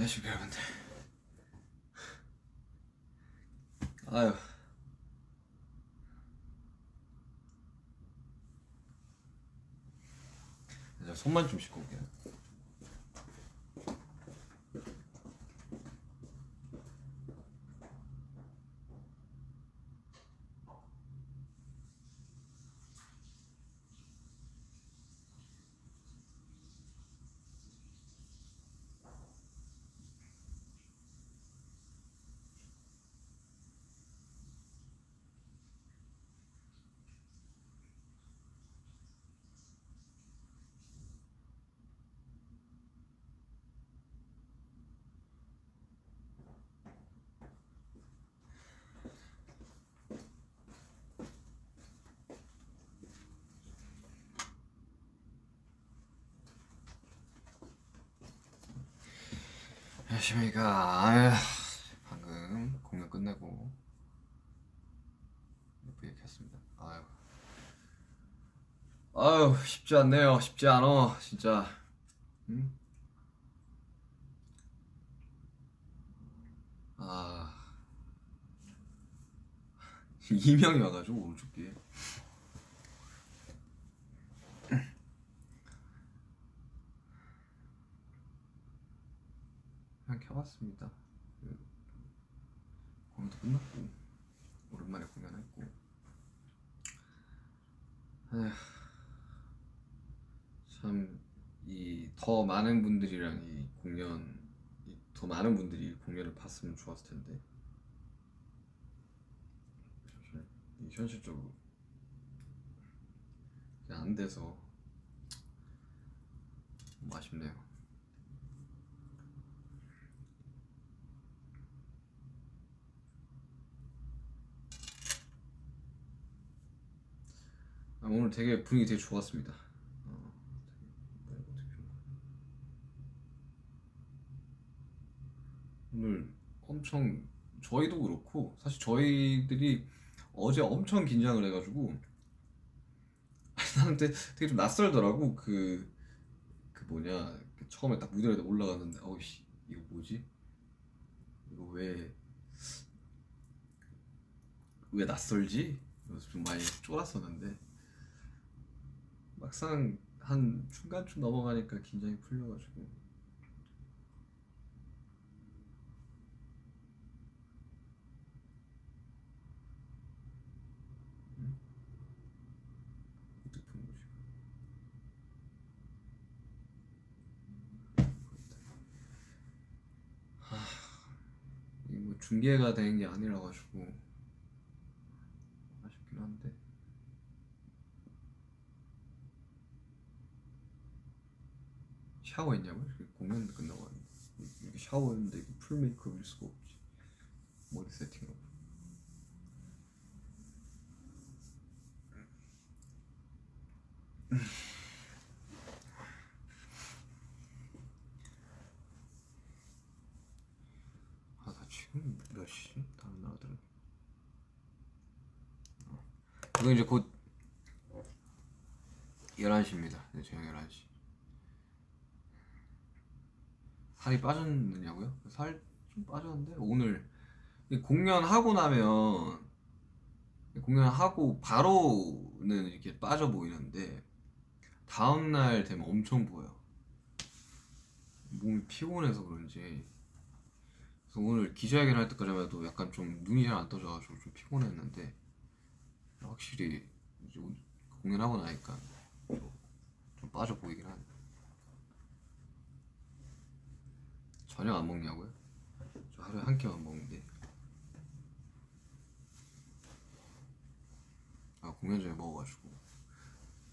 안녕하십니까 여러분들. 아유, 저 손만 좀 씻고 올게요. 안녕하십니까. 아유, 방금 공연 끝내고 예쁘게 켰습니다. 아유, 쉽지 않네요. 쉽지 않어, 진짜. 응? 아, 이명이 와가지고 오른쪽 귀에. 그냥 켜봤습니다. 공연도 끝났고 오랜만에 공연했고. 아휴, 참 이 더 많은 분들이랑 더 많은 분들이 공연을 봤으면 좋았을 텐데 사실 이 현실적으로 그냥 안 돼서 너무 아쉽네요. 오늘 되게 분위기 되게 좋았습니다. 오늘 엄청 저희도 그렇고 사실 저희들이 어제 엄청 긴장을 해가지고 나는 되게 좀 낯설더라고. 그 뭐냐, 처음에 딱 무대에 올라갔는데 어이씨 이거 뭐지? 이거 왜 낯설지? 그래서 좀 많이 쫄았었는데 막상 한 중간쯤 넘어가니까 긴장이 풀려가지고 뜻깊은 곳이. 이게 뭐 중계가 된 게 아니라 가지고 아쉽긴 한데. 샤워했냐고요? 공연 끝나고 왔는데 이게 샤워했는데 이게 풀 메이크업일 수가 없지. 머리 세팅하고. 나 지금 몇 시지? 다른 나라들은 이거 이제 곧 11시입니다. 네, 저녁 11시. 살이 빠졌느냐고요? 살 좀 빠졌는데 오늘 공연하고 바로는 이렇게 빠져 보이는데 다음날 되면 엄청 보여. 몸이 피곤해서 그런지. 그래서 오늘 기자회견 할 때까지만 해도 약간 좀 눈이 잘 안 떠져가지고 좀 피곤했는데 확실히 이제 공연하고 나니까 좀 빠져 보이긴 하네. 저녁 안 먹냐고요? 저 하루에 한 끼만 먹는데. 공연 전에 먹어가지고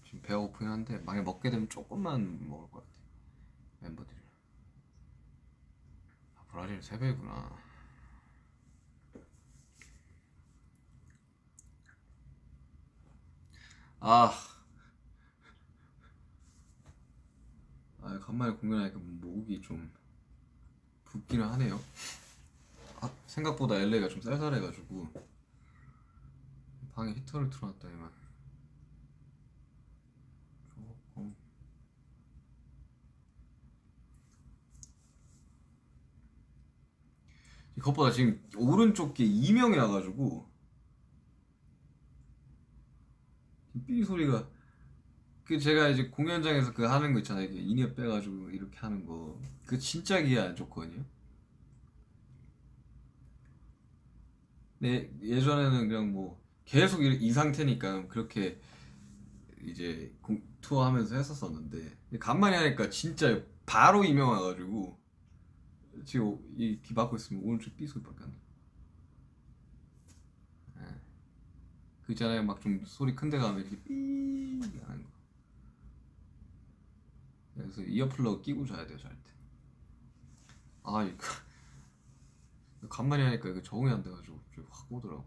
지금 배가 고프긴 한데 만약 먹게 되면 조금만 먹을 것 같아. 멤버들이랑. 브라질 3배구나. 간만에 공연하니까 목이 좀 붓기는 하네요. 생각보다 LA가 좀 쌀쌀해가지고 방에 히터를 틀어놨더니만 조금. 그것보다 지금 오른쪽 게 이명이 나가지고 삐 소리가, 그 제가 이제 공연장에서 그 하는 거 있잖아요. 이게 인이어 빼가지고 이렇게 하는 거. 그 진짜 기에 안 좋거든요. 근데 예전에는 그냥 뭐 계속 이 상태니까 그렇게 이제 투어하면서 했었었는데 간만에 하니까 진짜 바로 이명 와가지고 지금 이귀 막고 있으면 오른쪽 삐 소리밖에 안 나. 예. 그 있잖아요. 막 좀 소리 큰 데 가면 이렇게 삐 하는 거. 그래서 이어플러그 끼고 자야 돼요, 잘 때. 아, 이거 간만에 하니까 이거 적응이 안 돼가지고 확 오더라고.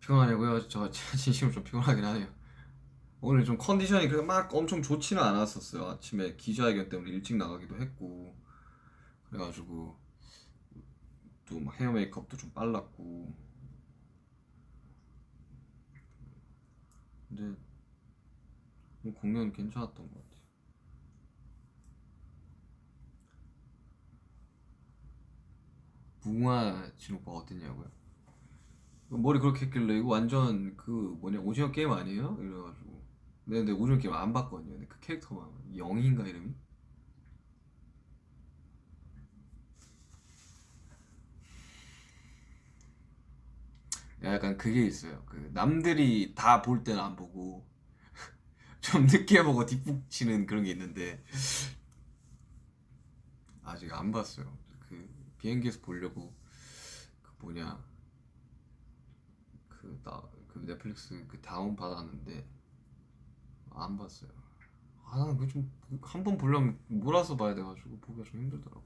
피곤하냐고요? 저 진심으로 좀 피곤하긴 하네요. 오늘 좀 컨디션이 그렇게 막 엄청 좋지는 않았었어요. 아침에 기자회견 때문에 일찍 나가기도 했고 그래가지고 또 막 헤어 메이크업도 좀 빨랐고. 근데 공연 괜찮았던 것 같아요. 무궁화 진오빠 어땠냐고요? 머리 그렇게 했길래 이거 완전 그 뭐냐 오징어 게임 아니에요? 이래가지고 근데 오징어 게임 안 봤거든요. 근데 그 캐릭터만 영희인가 이름이? 약간 그게 있어요. 그 남들이 다 볼 때는 안 보고 좀 늦게 보고 뒷북 치는 그런 게 있는데 아직 안 봤어요. 그 비행기에서 보려고 그 뭐냐 그 넷플릭스 그 다운 받았는데 안 봤어요. 아, 나는 그좀 한 번 보려면 몰아서 봐야 돼가지고 보기가 좀 힘들더라고.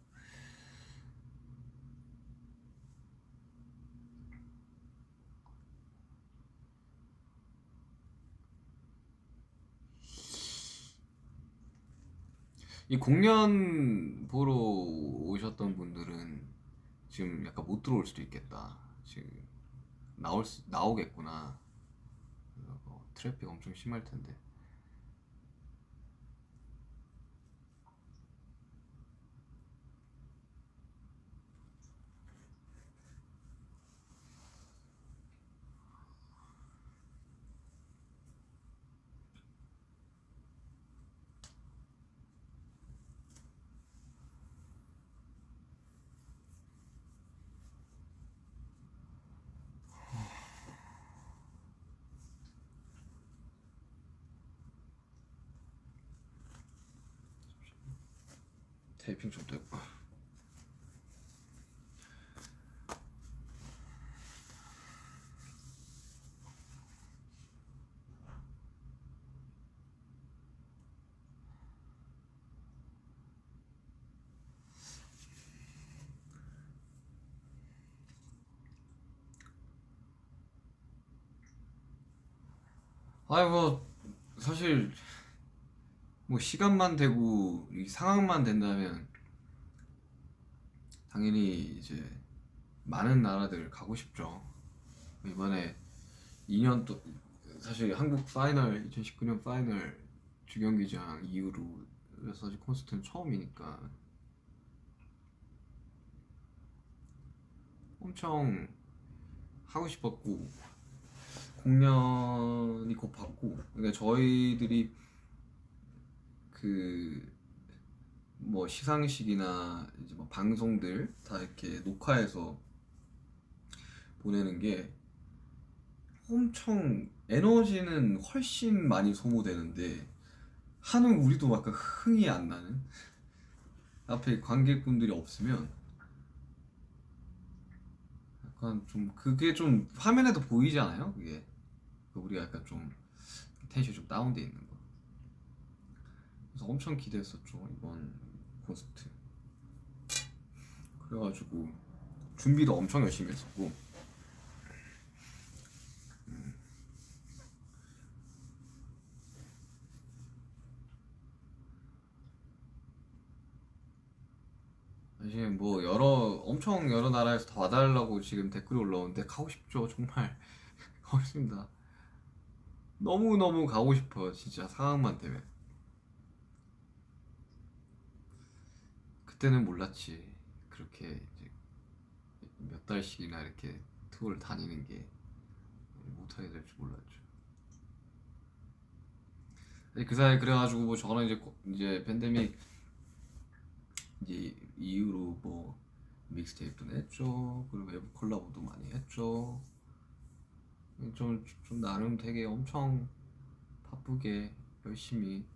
이 공연 보러 오셨던 분들은 지금 약간 못 들어올 수도 있겠다. 지금 나오겠구나. 트래픽 엄청 심할 텐데. 테이핑 좀 되고. 아이 뭐 사실 뭐 시간만 되고 이 상황만 된다면 당연히 이제 많은 나라들 가고 싶죠. 이번에 2년 또 사실 한국 파이널 2019년 파이널 주경기장 이후로 사실 콘서트는 처음이니까 엄청 하고 싶었고 공연이 곧 받고 그러니까 저희들이 그 뭐 시상식이나 이제 뭐 방송들 다 이렇게 녹화해서 보내는 게 엄청 에너지는 훨씬 많이 소모되는데 하는 우리도 약간 흥이 안 나는 앞에 관객분들이 없으면 약간 좀 그게 좀 화면에도 보이지 않아요? 그게 우리가 약간 좀 텐션이 좀 다운돼 있는 거. 그래서 엄청 기대했었죠 이번 콘서트. 그래가지고 준비도 엄청 열심히 했었고 지금 뭐 엄청 여러 나라에서 다 와달라고 지금 댓글이 올라오는데 가고 싶죠 정말. 가고 싶습니다. 너무너무 가고 싶어요 진짜 상황만 되면. 그때는 몰랐지. 그렇게 이제 몇 달씩이나 이렇게 투어를 다니는 게 못하게 될 줄 몰랐죠. 그 사이에 그래가지고 뭐 저는 이제 팬데믹 이제 이후로 뭐 믹스테이프도 냈죠. 그리고 외부 콜라보도 많이 했죠. 좀 나름 되게 엄청 바쁘게 열심히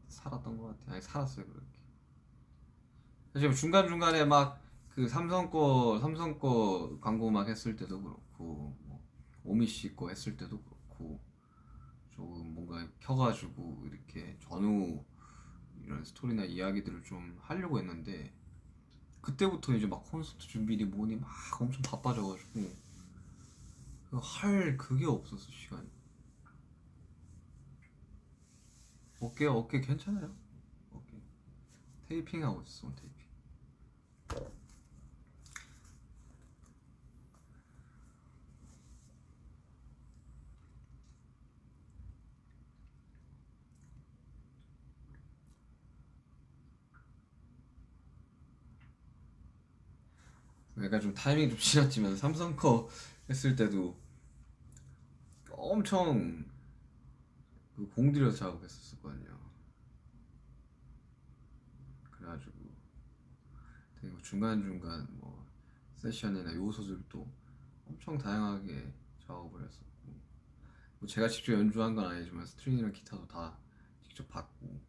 살았던 것 같아요. 아니 살았어요 그렇게. 사실 중간 중간에 막 그 삼성 거 광고 막 했을 때도 그렇고 뭐 오미 씨 거 했을 때도 그렇고 조금 뭔가 켜가지고 이렇게 전후 이런 스토리나 이야기들을 좀 하려고 했는데 그때부터 이제 막 콘서트 준비니 뭐니 막 엄청 바빠져가지고 할 그게 없었어 시간이. 어깨 괜찮아요? 어깨 테이핑 하고 있어 테이핑. 약간 좀 타이밍이 좀 지났지만 삼성 거 했을 때도 엄청 그 공들여서 작업했었거든요. 그래가지고 되게 중간중간 뭐 세션이나 요소들도 엄청 다양하게 작업을 했었고 뭐 제가 직접 연주한 건 아니지만 스트링이랑 기타도 다 직접 받고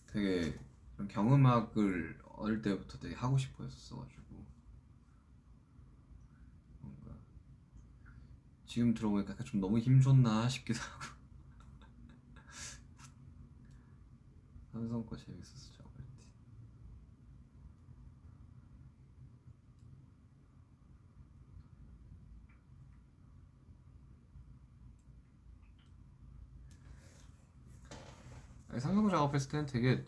되게 그런 경음악을 어릴 때부터 되게 하고 싶어 했었어가지고 뭔가 지금 들어보니까 약간 좀 너무 힘줬나 싶기도 하고 삼성 거 재밌었어 작업할 때. 아니, 삼성 거 작업했을 때는 되게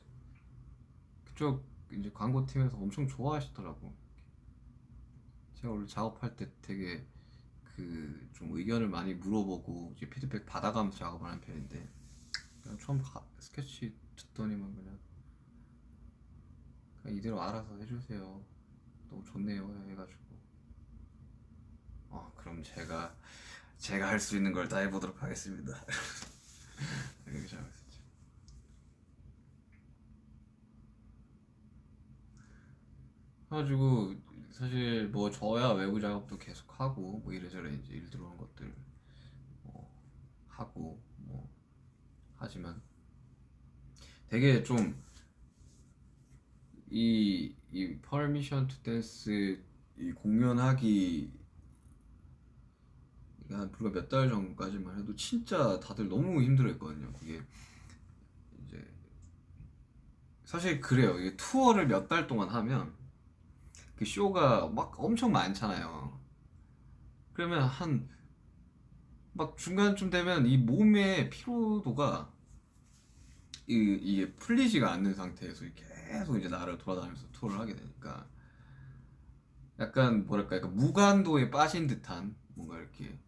그쪽 이제 광고팀에서 엄청 좋아하시더라고. 제가 원래 작업할 때 되게 그 좀 의견을 많이 물어보고 이제 피드백 받아가면서 작업을 하는 편인데 그냥 처음 스케치 듣더니만 그냥 이대로 알아서 해주세요. 너무 좋네요 해가지고 그럼 제가 할 수 있는 걸 다 해보도록 하겠습니다. 이렇게 작업했었죠. 그래가지고 사실 뭐 저야 외부 작업도 계속 하고 뭐 이래저래 이제 일 들어오는 것들 뭐 하고 뭐 하지만 되게 좀 이 퍼미션 투 댄스 이 공연하기 한 불과 몇 달 전까지만 해도 진짜 다들 너무 힘들어했거든요. 그게 이제 사실 그래요. 이게 투어를 몇 달 동안 하면 그 쇼가 막 엄청 많잖아요. 그러면 한 막 중간쯤 되면 이 몸의 피로도가 이게 풀리지가 않는 상태에서 계속 이제 나라를 돌아다니면서 투어를 하게 되니까 약간 뭐랄까 약간 무간도에 빠진 듯한 뭔가 이렇게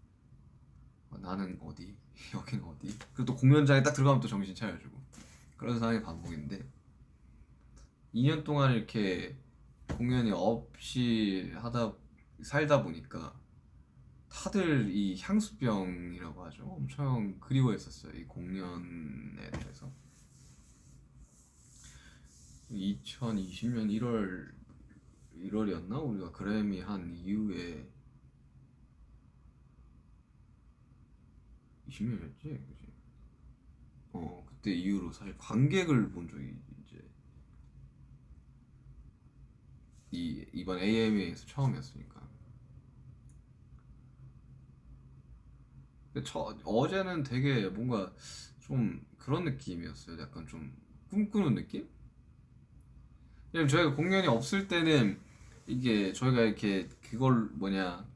나는 어디 여긴 어디 그리고 또 공연장에 딱 들어가면 또 정신 차려주고 그런 상황이 반복인데 2년 동안 이렇게 공연이 없이 하다 살다 보니까 다들 이 향수병이라고 하죠. 엄청 그리워했었어요. 이 공연에 대해서. 2020년 1월이었나? 우리가 그래미 한 이후에 20년이었지, 그지? 그때 이후로 사실 관객을 본 적이 이제 이번 AMA에서 처음이었으니까. 근데 어제는 되게 뭔가 좀 그런 느낌이었어요. 약간 좀 꿈꾸는 느낌? 왜냐면 저희가 공연이 없을 때는 이게 저희가 이렇게 그걸 뭐냐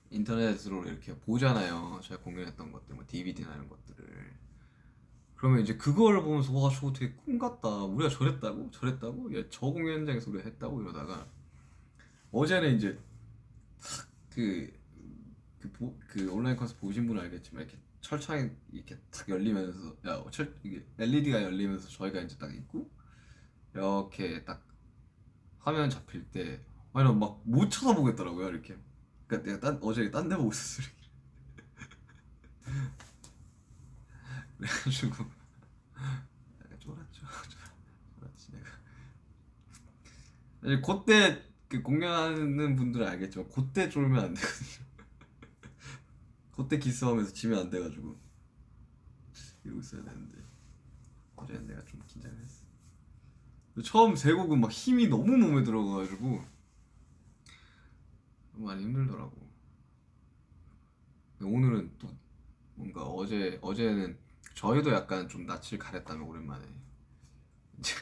인터넷으로 이렇게 보잖아요. 저희가 공연했던 것들, 뭐 DVD나 이런 것들을. 그러면 이제 그걸 보면서 와 저거 되게 꿈 같다. 우리가 저랬다고? 저랬다고? 야, 저 공연장에서 우리가 했다고 이러다가 어제는 이제 그, 그 온라인 콘서트 보신 분은 알겠지만 이렇게 철창이 이렇게 탁 열리면서 이게 LED가 열리면서 저희가 이제 딱 있고 이렇게 딱 화면 잡힐 때 아니 막 못 쳐다보겠더라고요 이렇게. 그러니까 내가 어제 딴 데 보고 있었어 이렇게. 그래가지고 약간 쫄았죠. 쫄았지 내가. 사실 그때 그 공연하는 분들은 알겠지만 그때 쫄면 안 되거든요. 그때 기싸움에서 지면 안 돼가지고 이러고 있어야 되는데 어제는 내가 좀 긴장을 했어. 처음 세 곡은 막 힘이 너무 몸에 들어가가지고 많이 힘들더라고. 근데 오늘은 또 뭔가 어제는 저희도 약간 좀 낯을 가렸다면 오랜만에 이제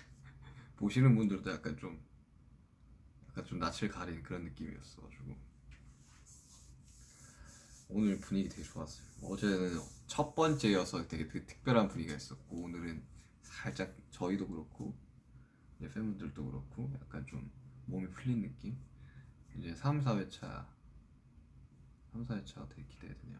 보시는 분들도 약간 좀 낯을 가린 그런 느낌이었어가지고 오늘 분위기 되게 좋았어요. 어제는 첫 번째여서 되게 특별한 분위기가 있었고 오늘은 살짝 저희도 그렇고 이제 팬분들도 그렇고 약간 좀 몸이 풀린 느낌. 이제 3, 4회차 3, 4회차가 되게 기대되네요.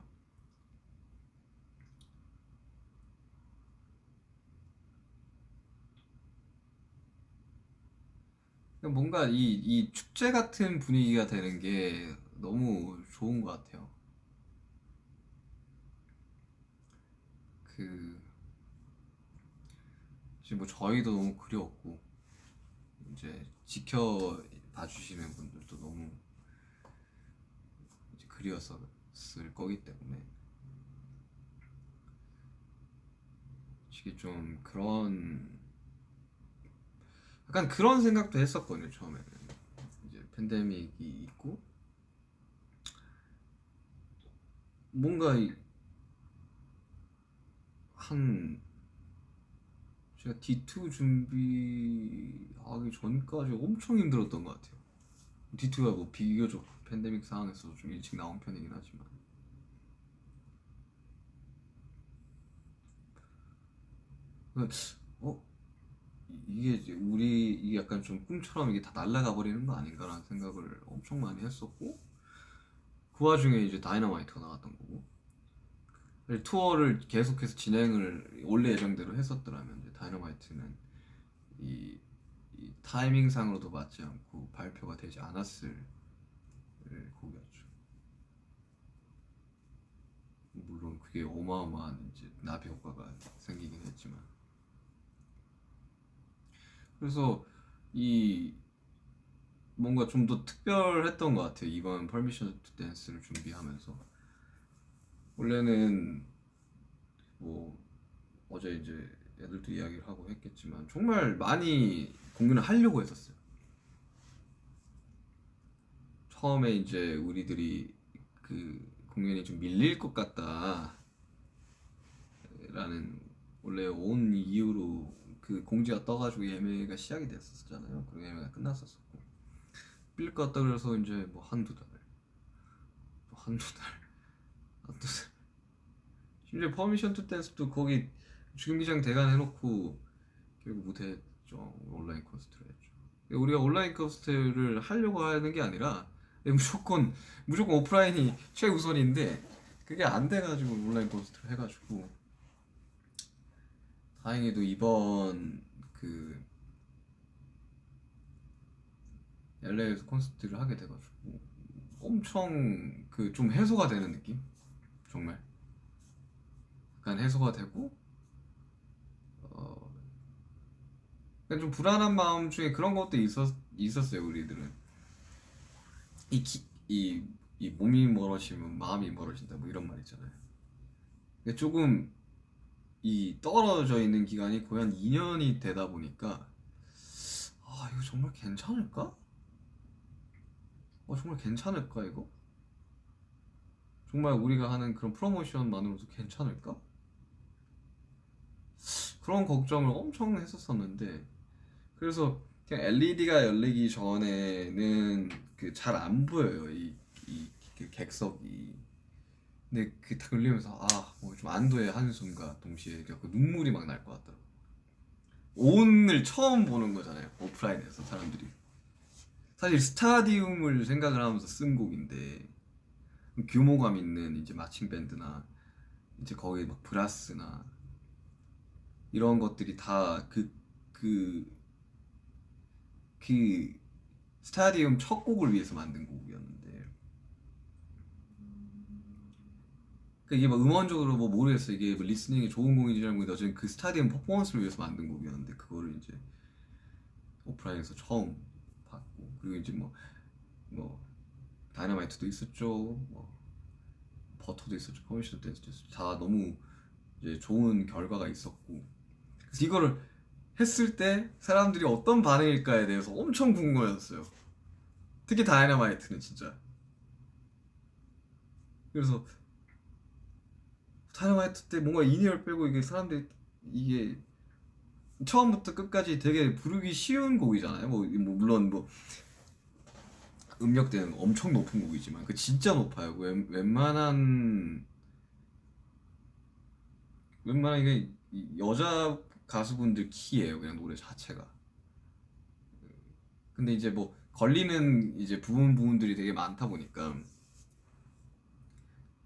뭔가 이 축제 같은 분위기가 되는 게 너무 좋은 것 같아요. 그 지금 뭐 저희도 너무 그리웠고 이제 지켜봐 주시는 분들도 너무 이제 그리웠을 거기 때문에 솔직히 좀 그런 약간 그런 생각도 했었거든요 처음에는. 이제 팬데믹이 있고 뭔가 한 제가 D2 준비하기 전까지 엄청 힘들었던 것 같아요. D2가 뭐 비교적 팬데믹 상황에서 좀 일찍 나온 편이긴 하지만 어? 이게 이제 이게 약간 좀 꿈처럼 이게 다 날아가 버리는 거 아닌가라는 생각을 엄청 많이 했었고 그 와중에 이제 다이너마이트가 나왔던 거고 투어를 계속해서 진행을 원래 예정대로 했었더라면 이제 다이너마이트는 이, 이 타이밍상으로도 맞지 않고 발표가 되지 않았을 곡이었죠. 물론 그게 어마어마한 이제 나비 효과가 생기긴 했지만 그래서 이 뭔가 좀 더 특별했던 것 같아요 이번 퍼미션 투 댄스를 준비하면서. 원래는 뭐 어제 이제 애들도 이야기를 하고 했겠지만 정말 많이 공연을 하려고 했었어요. 처음에 이제 우리들이 그 공연이 좀 밀릴 것 같다라는 원래 온 이후로 그 공지가 떠가지고 예매가 시작이 됐었잖아요. 그리고 예매가 끝났었고 밀릴 것 같다 그래서 이제 뭐 한두 달, 또 한두 달, 한두 달. 심지어 퍼미션 투 댄스도 거기 주경기장 대관 해놓고 결국 못했죠. 온라인 콘서트를 했죠. 우리가 온라인 콘서트를 하려고 하는 게 아니라 무조건 오프라인이 최우선인데 그게 안 돼가지고 온라인 콘서트를 해가지고 다행히도 이번 그 LA에서 콘서트를 하게 돼가지고 엄청 그 좀 해소가 되는 느낌? 정말 약간 해소가 되고 어 약간 좀 불안한 마음 중에 그런 것도 있었어요 우리들은. 이, 기, 이, 이 몸이 멀어지면 마음이 멀어진다 뭐 이런 말 있잖아요. 근데 조금 이 떨어져 있는 기간이 거의 한 2년이 되다 보니까 아 이거 정말 괜찮을까? 정말 괜찮을까 이거? 정말 우리가 하는 그런 프로모션만으로도 괜찮을까? 그런 걱정을 엄청 했었었는데 그래서 그냥 LED가 열리기 전에는 그 잘 안 보여요 그 객석이. 근데 그 딱 열리면서 뭐 좀 안도의 한숨과 동시에 그 눈물이 막 날 것 같더라고. 오늘 처음 보는 거잖아요 오프라인에서 사람들이. 사실 스타디움을 생각을 하면서 쓴 곡인데 규모감 있는 이제 마칭 밴드나 이제 거기 막 브라스나 이런 것들이 다 그 그 스타디움 첫 곡을 위해서 만든 곡이었는데 이게 뭐 음원적으로 뭐 모르겠어. 이게 뭐 리스닝이 좋은 곡인지 잘 모르겠는데 어쨌든 그 스타디움 퍼포먼스를 위해서 만든 곡이었는데 그거를 이제 오프라인에서 처음 봤고 그리고 이제 뭐 다이너마이트도 있었죠. 뭐 버터도 있었죠. 퍼미션 댄스도 있었죠. 다 너무 이제 좋은 결과가 있었고 그래서 이거를 했을 때 사람들이 어떤 반응일까에 대해서 엄청 궁금해졌어요. 특히 다이너마이트는 진짜. 그래서 다이너마이트 때 뭔가 인이어를 빼고 이게 사람들이 이게 처음부터 끝까지 되게 부르기 쉬운 곡이잖아요. 뭐 물론 뭐 음역대는 엄청 높은 곡이지만 그 진짜 높아요. 웬만한 이게 여자 가수분들 키예요. 그냥 노래 자체가. 근데 이제 뭐 걸리는 이제 부분들이 되게 많다 보니까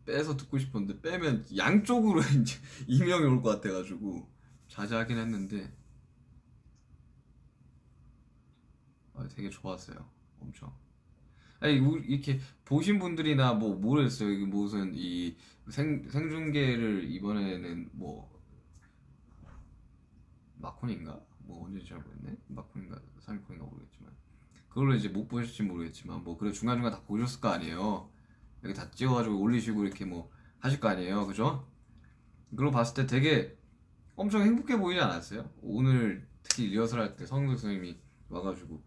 빼서 듣고 싶었는데 빼면 양쪽으로 이제 이명이 올 것 같아가지고 자제하긴 했는데 되게 좋았어요. 엄청. 아니 이렇게 보신 분들이나 뭐 모르겠어요. 이게 무슨 이 생중계를 이번에는 뭐 마콘인가 뭐 언제인지 잘 모르겠네. 마콘인가 사미콘인가 모르겠지만 그걸로 이제 못 보실지 모르겠지만 뭐 그래 중간중간 다 보셨을 거 아니에요. 이렇게 다 찍어가지고 올리시고 이렇게 뭐 하실 거 아니에요, 그죠? 그걸 봤을 때 되게 엄청 행복해 보이지 않았어요? 오늘 특히 리허설 할 때 성도 선생님이 와가지고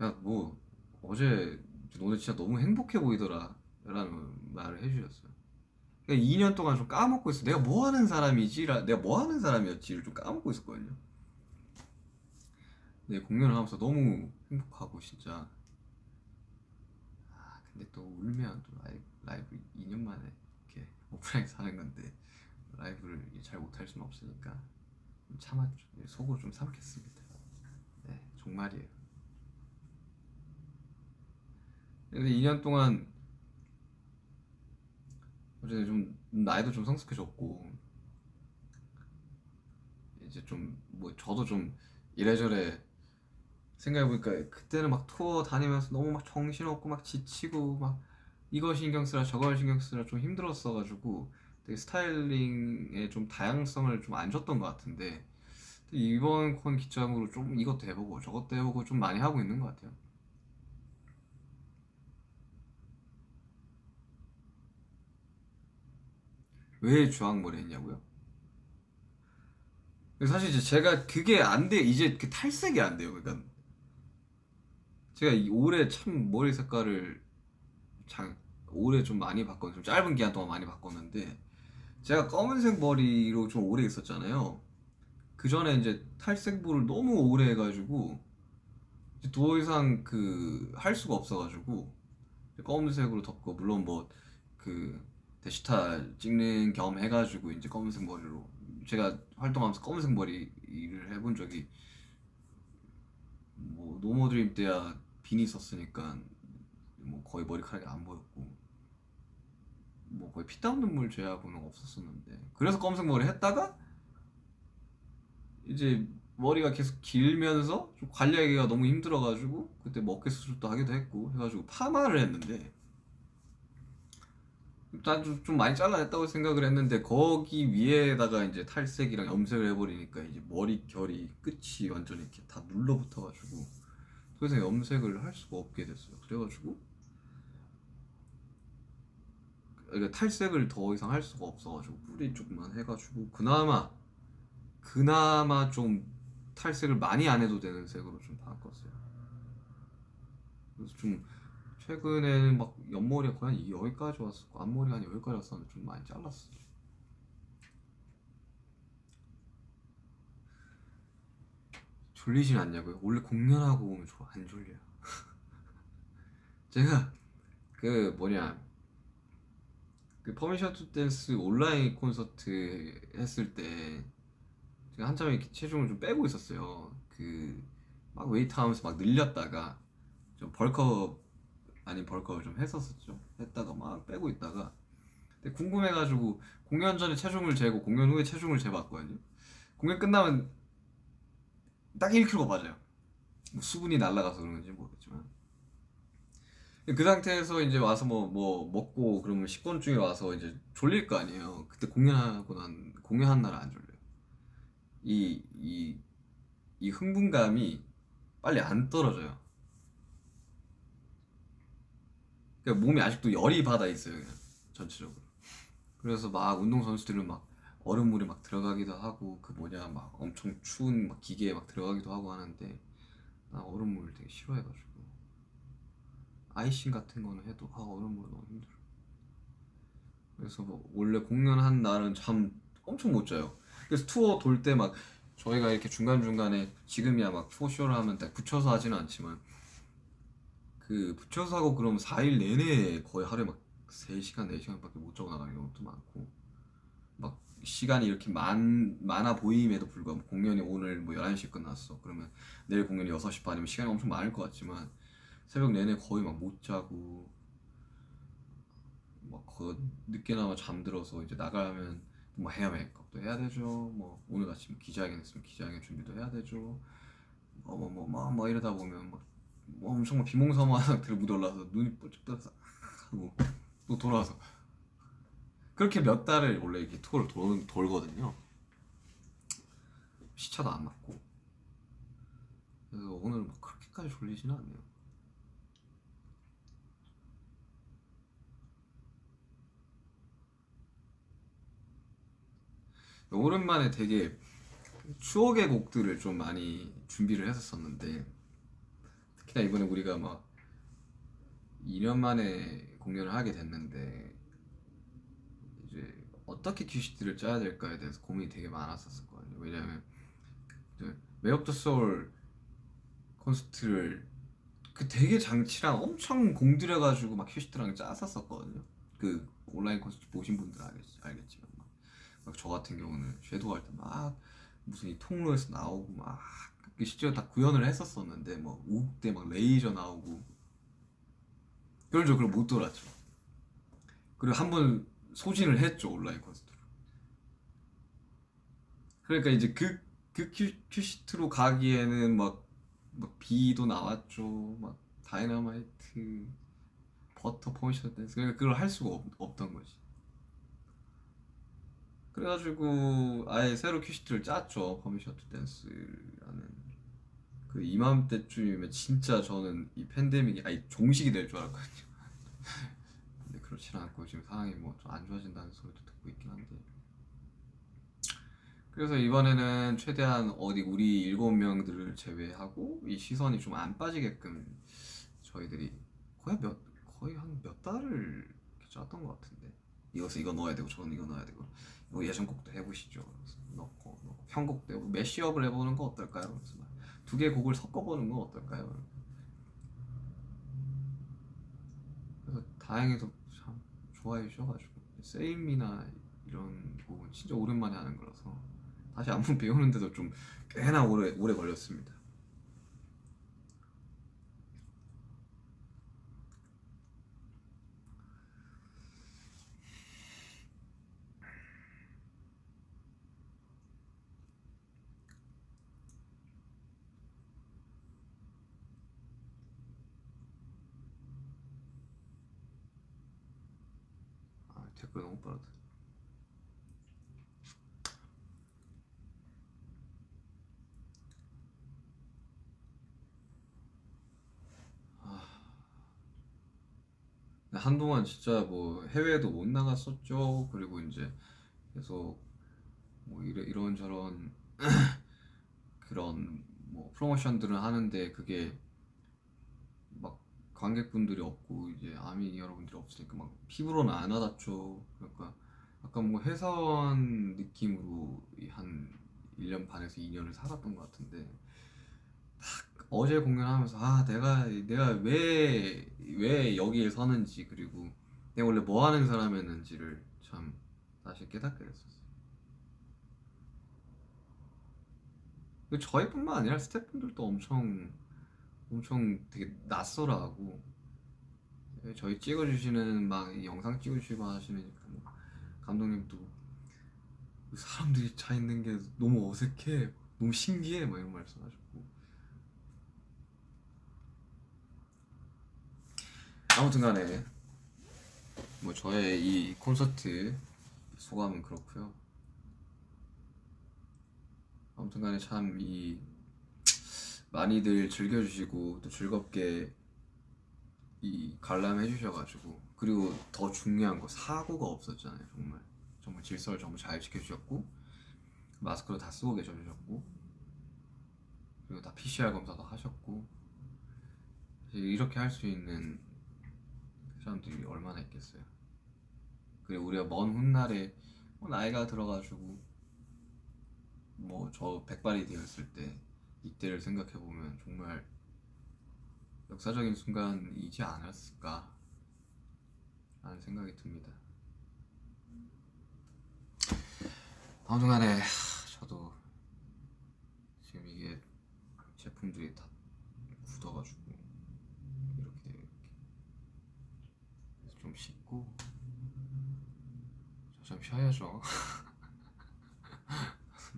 야 뭐 어제 너네 진짜 너무 행복해 보이더라 라는 말을 해주셨어요. 그러니까 2년 동안 좀 까먹고 있어. 내가 뭐 하는 사람이지? 내가 뭐 하는 사람이었지를 좀 까먹고 있었거든요. 네, 공연을 하면서 너무 행복하고 진짜. 근데 또 울면 또 라이브 2년 만에 이렇게 오프라인에서 하는 건데 라이브를 잘 못할 수는 없으니까 좀 참았죠. 네, 속으로 좀 삼켰습니다. 네, 정말이에요. 근데 2년 동안 어제 좀 나이도 좀 성숙해졌고 이제 좀 뭐 저도 좀 이래저래 생각해보니까 그때는 막 투어 다니면서 너무 막 정신없고 막 지치고 막 이거 신경 쓰라 저거 신경 쓰라 좀 힘들었어가지고 되게 스타일링에 좀 다양성을 좀 안 줬던 것 같은데 이번 콘 기점으로 좀 이것도 해보고 저것도 해보고 좀 많이 하고 있는 것 같아요. 왜 주황머리 했냐고요? 사실 이제 제가 그게 안 돼. 이제 그 탈색이 안 돼요. 그러니까 제가 올해 참 머리 색깔을 장 올해 좀 많이 바꿨 좀 짧은 기간 동안 많이 바꿨는데 제가 검은색 머리로 좀 오래 있었잖아요. 그 전에 이제 탈색부를 너무 오래 해가지고 이제 더 이상 그 할 수가 없어가지고 검은색으로 덮고 물론 뭐 그 데시타 찍는 겸 해가지고 이제 검은색 머리로 제가 활동하면서 검은색 머리를 해본 적이 뭐 노모드림 때야 비니 썼으니까 뭐 거의 머리카락이 안 보였고 뭐 거의 피땀 눈물 제하고는 없었었는데 그래서 검은색 머리 했다가 이제 머리가 계속 길면서 좀 관리하기가 너무 힘들어가지고 그때 뭐 어깨 수술도 하기도 했고 해가지고 파마를 했는데 난 좀 많이 잘라냈다고 생각을 했는데 거기 위에다가 이제 탈색이랑 염색을 해버리니까 이제 머리 결이 끝이 완전히 이렇게 다 눌러붙어가지고 더 이상 염색을 할 수가 없게 됐어요. 그래가지고 그러니까 탈색을 더 이상 할 수가 없어가지고 뿌리 쪽만 해가지고 그나마 좀 탈색을 많이 안 해도 되는 색으로 좀 바꿨어요. 그래서 좀 최근에는 막 옆머리가 거의 한 여기까지 왔었고 앞머리가 한 여기까지 왔었는데 좀 많이 잘랐어요. 졸리진 않냐고요? 원래 공연하고 오면 안 졸려요. 제가 그 뭐냐 그 퍼미션 투 댄스 온라인 콘서트 했을 때 제가 한참 이렇게 체중을 좀 빼고 있었어요. 그 막 웨이트 하면서 막 늘렸다가 좀 벌크업 아닌 벌크업을 좀 했었었죠. 했다가 막 빼고 있다가 근데 궁금해가지고 공연 전에 체중을 재고 공연 후에 체중을 재봤거든요. 공연 끝나면 딱 1kg 빠져요. 뭐 수분이 날아가서 그런지 모르겠지만 그 상태에서 이제 와서 뭐 먹고 그러면 식곤증이 와서 이제 졸릴 거 아니에요. 그때 공연한 날은 안 졸려요. 이 이 이 흥분감이 빨리 안 떨어져요. 그러니까 몸이 아직도 열이 받아 있어요, 그냥 전체적으로. 그래서 막 운동 선수들은 막 얼음물에 막 들어가기도 하고 그 뭐냐 막 엄청 추운 막 기계에 막 들어가기도 하고 하는데 나 얼음물 되게 싫어해가지고 아이싱 같은 거는 해도 얼음물 너무 힘들어. 그래서 뭐 원래 공연한 날은 잠 엄청 못 자요. 그래서 투어 돌 때 막 저희가 이렇게 중간중간에 지금이야 막 투어쇼를 하면 딱 붙여서 하지는 않지만 그 붙여서 하고 그러면 4일 내내 거의 하루에 막 3시간 4시간밖에 못 자고 나가는 경우도 많고 막 시간이 이렇게 많아 보임에도 불구하고 공연이 오늘 뭐 11시에 끝났어 그러면 내일 공연이 6시 반이면 시간이 엄청 많을 것 같지만 새벽 내내 거의 막 못 자고 막 늦게나마 잠들어서 이제 나가면 뭐 헤어 메이크업도 해야 되죠. 뭐 오늘 같이 뭐 기자회견 했으면 기자회견 준비도 해야 되죠. 뭐 이러다 보면 뭐 엄청 막 비몽사모한 상태로 못 올라서 눈이 뻘쩍 떠서 하고 또 돌아와서 그렇게 몇 달을 원래 이렇게 투어를 돌거든요. 시차도 안 맞고 그래서 오늘 막 그렇게까지 졸리지는 않네요. 오랜만에 되게 추억의 곡들을 좀 많이 준비를 했었었는데 특히나 이번에 우리가 막 2년 만에 공연을 하게 됐는데 이제 어떻게 큐시트를 짜야 될까에 대해서 고민이 되게 많았었거든요. 왜냐면 웨이 오브 더 소울 콘서트를 그 되게 장치랑 엄청 공들여가지고 막 큐시트랑 짰었었거든요. 그 온라인 콘서트 보신 분들은 알겠지만 막 저 같은 경우는 섀도우 할 때 막 무슨 이 통로에서 나오고 막 실제로 다 구현을 했었었는데 뭐 우국대 막 레이저 나오고 그걸 그걸 못 돌았죠. 그리고 한 번 소진을 했죠 온라인 콘서트로. 그러니까 이제 그 큐시트로 가기에는 막 비도 나왔죠. 막 다이너마이트 버터 포메이션 댄스 그러니까 그걸 할 수가 없던 거지. 그래가지고 아예 새로 큐시트를 짰죠. 퍼미션 투 댄스라는 그 이맘때쯤이면 진짜 저는 이 팬데믹이 아예 종식이 될 줄 알았거든요. 근데 그렇진 않고 지금 상황이 뭐 좀 안 좋아진다는 소리도 듣고 있긴 한데 그래서 이번에는 최대한 어디 우리 7명들을 제외하고 이 시선이 좀 안 빠지게끔 저희들이 거의 거의 한 몇 달을 이렇게 짰던 것 같은데 이것은 이거 넣어야 되고 저건 이거 넣어야 되고 뭐 예전 곡도 해보시죠. 그래서 넣고 편곡도 해보고 매시업을 해보는 거 어떨까요? 그래서 두 개의 곡을 섞어보는 건 어떨까요? 그래서 다행히도 참 좋아해 주셔가지고 세임이나 이런 곡은 진짜 오랜만에 하는 거라서 다시 안무 배우는데도 좀 꽤나 오래 걸렸습니다. 댓글 너무 빠르다. 한동안 진짜 뭐 해외에도 못 나갔었죠. 그리고 이제 계속 뭐 이런저런 그런 뭐 프로모션들을 하는데 그게 막 관객분들이 없고 이제 아미 여러분들이 없으니까 막 피부로는 안 와닿죠. 그러니까 약간 뭐 회사원 느낌으로 한 1년 반에서 2년을 살았던 것 같은데 어제 공연하면서 내가 왜 여기에 서는지 그리고 내가 원래 뭐 하는 사람이었는지를 참 다시 깨닫게 됐었어요. 그리고 저희뿐만 아니라 스태프분들도 엄청 되게 낯설어하고 저희 찍어주시는 막 영상 찍어주시고 하시는 그 감독님도 사람들이 차 있는 게 너무 어색해, 너무 신기해 막 이런 말씀하셨고 아무튼간에 뭐 저의 이 콘서트 소감은 그렇고요. 아무튼간에 참 이 많이들 즐겨주시고 또 즐겁게 이 관람해 주셔가지고, 그리고 더 중요한 거 사고가 없었잖아요. 정말 정말 질서를 정말 잘 지켜주셨고, 마스크도 다 쓰고 계셔주셨고, 그리고 다 PCR 검사도 하셨고, 사실 이렇게 할 수 있는 사람들이 얼마나 있겠어요. 그리고 우리가 먼 훗날에 뭐 나이가 들어가지고 뭐 저 백발이 되었을 때 이때를 생각해 보면 정말 역사적인 순간이지 않았을까 라는 생각이 듭니다. 아무튼간에 저도 지금 이게 제품들이 다 굳어가지고 이렇게 좀 씻고 저 좀 쉬어야죠.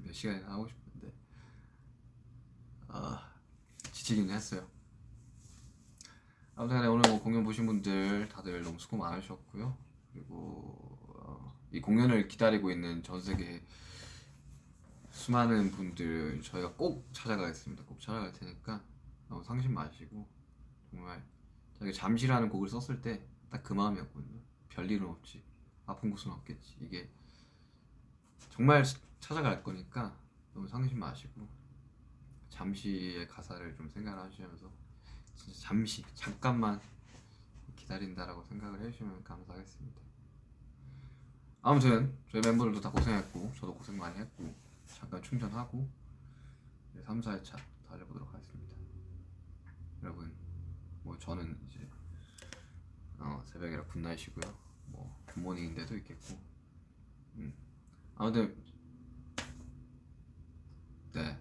몇 시간이나 하고 싶은데 지치긴 했어요. 아무튼 오늘 뭐 공연 보신 분들 다들 너무 수고 많으셨고요. 그리고 이 공연을 기다리고 있는 전 세계 수많은 분들 저희가 꼭 찾아가겠습니다. 꼭 찾아갈 테니까 너무 상심 마시고, 정말 저희가 잠시라는 곡을 썼을 때 딱 그 마음이었거든요. 별일은 없지, 아픈 곳은 없겠지. 이게 정말 찾아갈 거니까 너무 상심 마시고 잠시의 가사를 좀 생각하시면서 진짜 잠시 잠깐만 기다린다라고 생각을 해주시면 감사하겠습니다. 아무튼 저희 멤버들도 다 고생했고 저도 고생 많이 했고, 잠깐 충전하고 3, 4회차 달려보도록 하겠습니다. 여러분 뭐 저는 이제 새벽이라 굿나잇이고요. 뭐 굿모닝인데도 있겠고, 아무튼 네,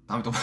다음에 또 봐요.